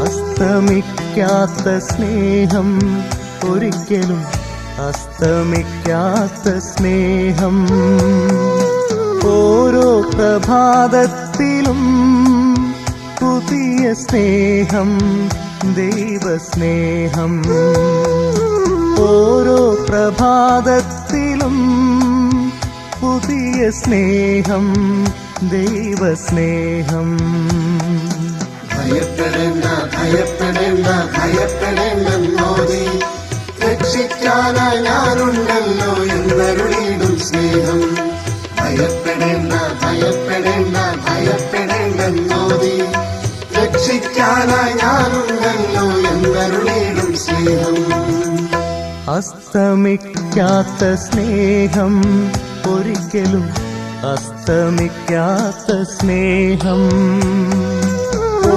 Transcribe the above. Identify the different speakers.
Speaker 1: അസ്തമിക്കാത്ത സ്നേഹം, ഒരിക്കലും അസ്തമിക്കാത്ത സ്നേഹം. ഓരോ പ്രഭാതത്തിലും പുതിയ സ്നേഹം, ദൈവസ്നേഹം. ഓരോ പ്രഭാതത്തിലും പുതിയ സ്നേഹം, ദൈവസ്നേഹം.
Speaker 2: ഭയപ്പെടേണ്ട ഭയപ്പെടേണ്ട ഭയപ്പെടേണ്ടെന്നോതി, രക്ഷിക്കാനായി ഞാനുണ്ടല്ലോ എന്നരുളിയിടും സ്നേഹം. ഭയപ്പെടേണ്ട ഭയപ്പെടേണ്ട ഭയപ്പെടേണ്ടെന്നോതി, രക്ഷിക്കാനായി ഞാനുണ്ടല്ലോ എന്നരുളിയിടും സ്നേഹം.
Speaker 1: അസ്തമിക്കാത്ത സ്നേഹം, ഒരിക്കലും അസ്തമിക്കാത്ത സ്നേഹം.